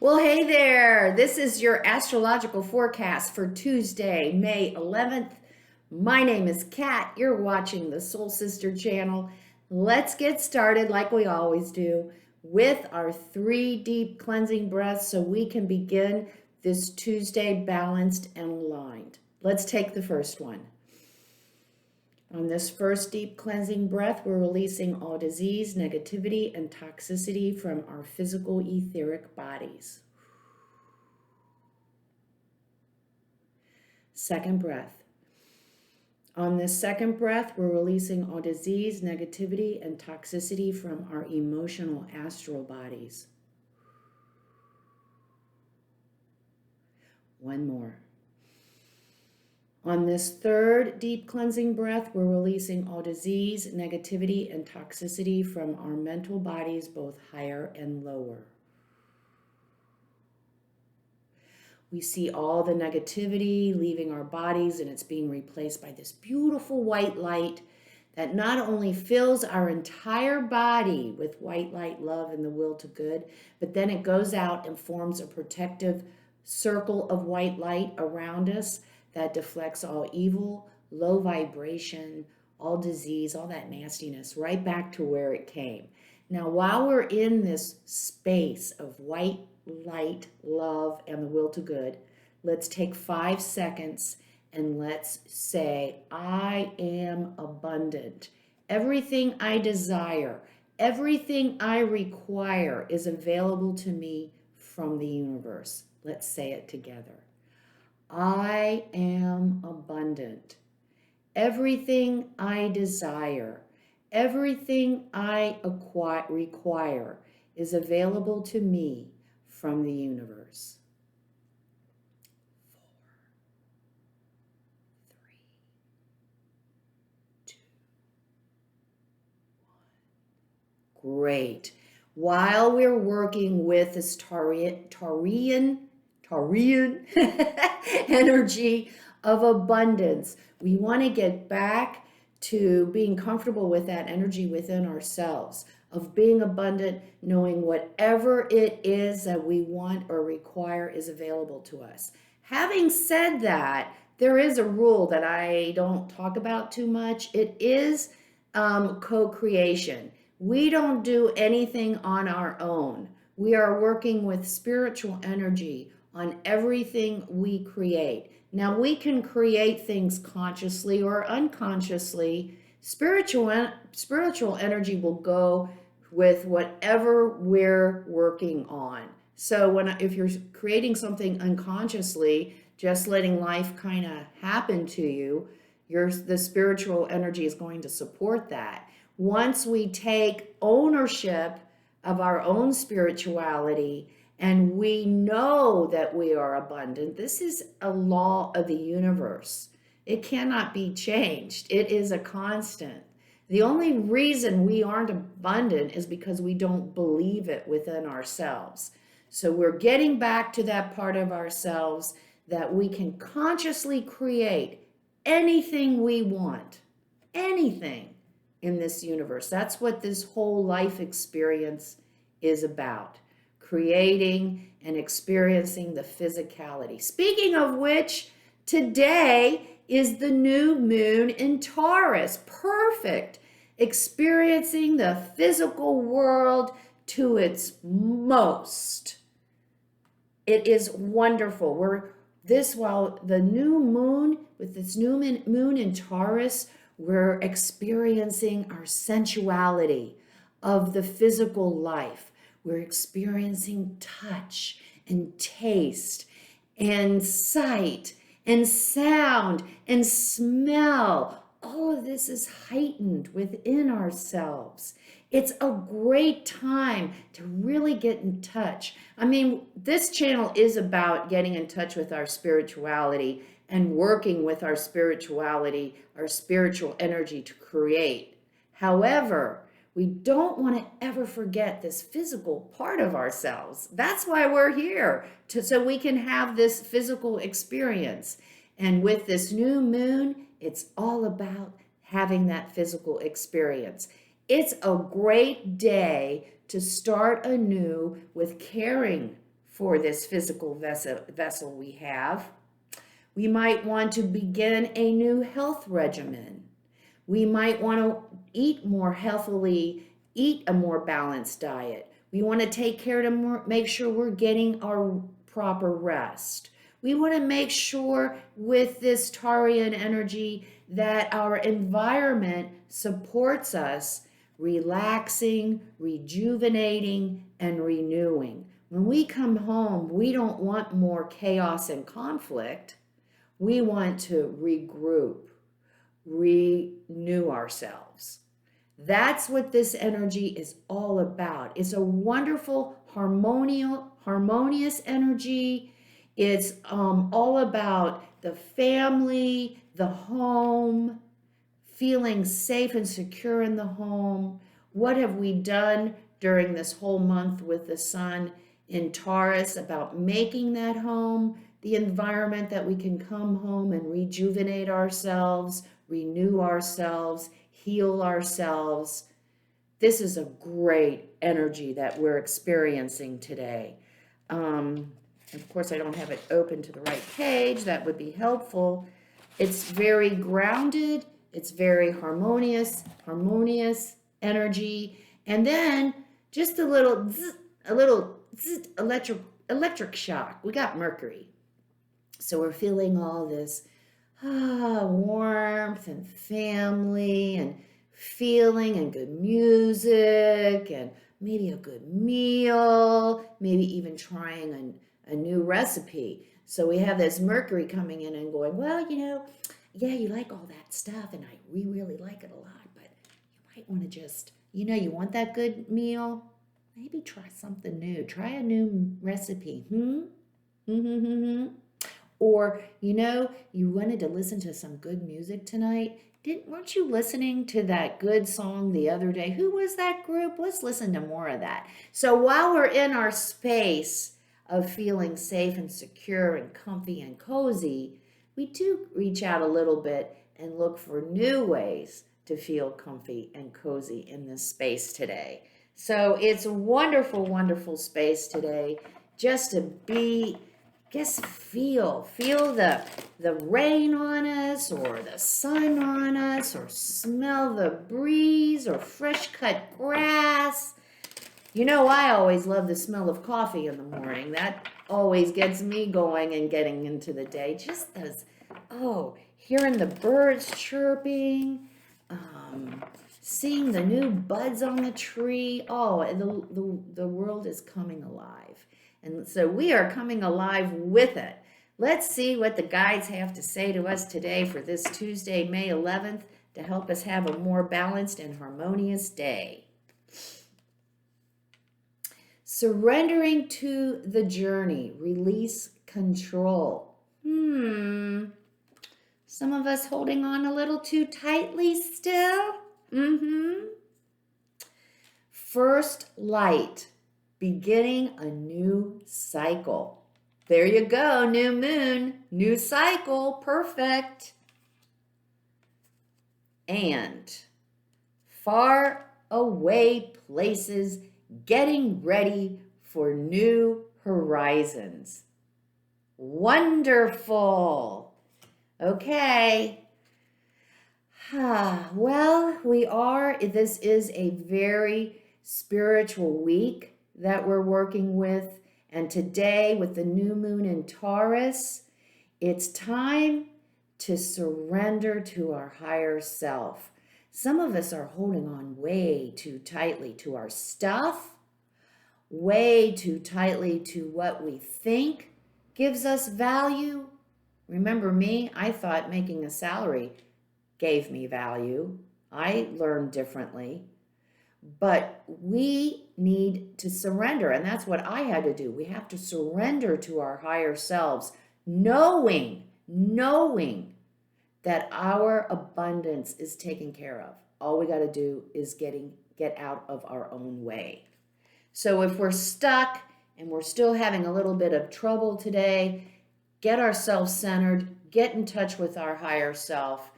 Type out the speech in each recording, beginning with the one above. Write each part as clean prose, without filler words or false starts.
Well, hey there. This is your astrological forecast for Tuesday, May 11th. My name is Kat. You're watching the Soul Sister channel. Let's get started like we always do with our 3 deep cleansing breaths so we can begin this Tuesday balanced and aligned. Let's take the first one. On this first deep cleansing breath, we're releasing all disease, negativity, and toxicity from our physical etheric bodies. Second breath. On this second breath, we're releasing all disease, negativity, and toxicity from our emotional astral bodies. One more. On this third deep cleansing breath, we're releasing all disease, negativity, and toxicity from our mental bodies, both higher and lower. We see all the negativity leaving our bodies, and it's being replaced by this beautiful white light that not only fills our entire body with white light, love, and the will to good, but then it goes out and forms a protective circle of white light around us that deflects all evil, low vibration, all disease, all that nastiness, right back to where it came. Now, while we're in this space of white light, love, and the will to good, let's take 5 seconds and let's say, I am abundant. Everything I desire, everything I require is available to me from the universe. Let's say it together. I am abundant. Everything I desire, everything I require is available to me from the universe. 4, 3, 2, 1. Great. While we're working with this Taurian energy of abundance, we want to get back to being comfortable with that energy within ourselves, of being abundant, knowing whatever it is that we want or require is available to us. Having said that, there is a rule that I don't talk about too much. It is co-creation. We don't do anything on our own. We are working with spiritual energy on everything we create. Now, we can create things consciously or unconsciously. Spiritual energy will go with whatever we're working on. So if you're creating something unconsciously, just letting life kind of happen to you, the spiritual energy is going to support that. Once we take ownership of our own spirituality and we know that we are abundant, this is a law of the universe. It cannot be changed. It is a constant. The only reason we aren't abundant is because we don't believe it within ourselves. So we're getting back to that part of ourselves that we can consciously create anything we want, anything in this universe. That's what this whole life experience is about. Creating and experiencing the physicality. Speaking of which, today is the new moon in Taurus. Perfect. Experiencing the physical world to its most. It is wonderful. While the new moon, with this new moon in Taurus, we're experiencing our sensuality of the physical life. We're experiencing touch and taste and sight and sound and smell. All of this is heightened within ourselves. It's a great time to really get in touch. I mean, this channel is about getting in touch with our spirituality and working with our spirituality, our spiritual energy to create. However, we don't want to ever forget this physical part of ourselves. That's why we're here, so we can have this physical experience. And with this new moon, it's all about having that physical experience. It's a great day to start anew with caring for this physical vessel we have. We might want to begin a new health regimen. We might want to eat more healthily, eat a more balanced diet. We want to take care to make sure we're getting our proper rest. We want to make sure with this Taurian energy that our environment supports us, relaxing, rejuvenating, and renewing. When we come home, we don't want more chaos and conflict. We want to regroup, renew ourselves. That's what this energy is all about. It's a wonderful, harmonious energy. It's all about the family, the home, feeling safe and secure in the home. What have we done during this whole month with the sun in Taurus about making that home the environment that we can come home and rejuvenate ourselves, renew ourselves, heal ourselves? This is a great energy that we're experiencing today. Of course, I don't have it open to the right page. That would be helpful. It's very grounded. It's very harmonious energy. And then just a little electric shock. We got Mercury. So we're feeling all this warmth and family and feeling and good music and maybe a good meal, maybe even trying a new recipe. So we have this Mercury coming in and going, well, yeah, you like all that stuff and we really like it a lot, but you might want to just, you want that good meal? Maybe try something new. Try a new recipe. Or, you wanted to listen to some good music tonight. Weren't you listening to that good song the other day? Who was that group? Let's listen to more of that. So while we're in our space of feeling safe and secure and comfy and cozy, we do reach out a little bit and look for new ways to feel comfy and cozy in this space today. So it's a wonderful, wonderful space today just to be. Just feel the rain on us or the sun on us or smell the breeze or fresh cut grass. I always love the smell of coffee in the morning. That always gets me going and getting into the day. Just as, hearing the birds chirping, seeing the new buds on the tree. The world is coming alive. And so we are coming alive with it. Let's see what the guides have to say to us today for this Tuesday, May 11th, to help us have a more balanced and harmonious day. Surrendering to the journey, release control. Some of us holding on a little too tightly still. First light. Beginning a new cycle. There you go, new moon, new cycle, perfect. And far away places getting ready for new horizons. Wonderful. Okay. Well, this is a very spiritual week that we're working with. And today with the new moon in Taurus, it's time to surrender to our higher self. Some of us are holding on way too tightly to our stuff, way too tightly to what we think gives us value. Remember me, I thought making a salary gave me value. I learned differently. But we need to surrender, and that's what I had to do. We have to surrender to our higher selves, knowing that our abundance is taken care of. All we got to do is get out of our own way. So if we're stuck and we're still having a little bit of trouble today, get ourselves centered, get in touch with our higher self,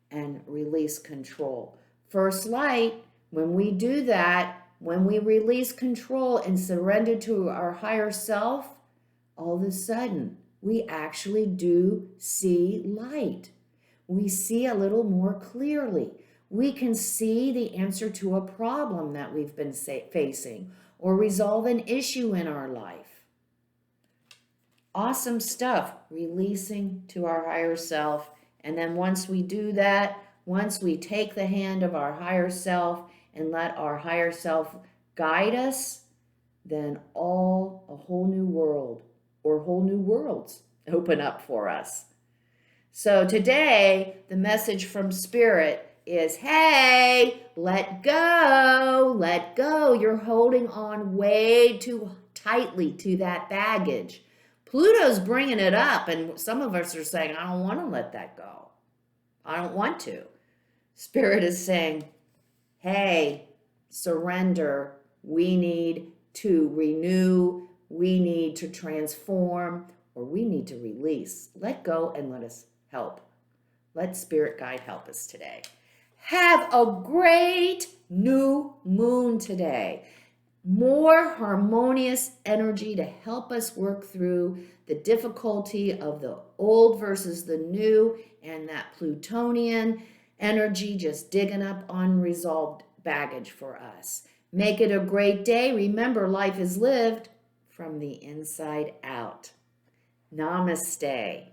and release control. First light. When we do that, when we release control and surrender to our higher self, all of a sudden we actually do see light. We see a little more clearly. We can see the answer to a problem that we've been facing or resolve an issue in our life. Awesome stuff, releasing to our higher self. And then once we do that, once we take the hand of our higher self and let our higher self guide us, then a whole new world or whole new worlds open up for us. So today, the message from Spirit is, hey, let go, let go. You're holding on way too tightly to that baggage. Pluto's bringing it up, and some of us are saying, I don't want to let that go. I don't want to. Spirit is saying, hey, surrender. We need to renew. We need to transform, or we need to release. Let go and let us help. Let Spirit Guide help us today. Have a great new moon today. More harmonious energy to help us work through the difficulty of the old versus the new, and that Plutonian energy just digging up unresolved baggage for us. Make it a great day. Remember, life is lived from the inside out. Namaste.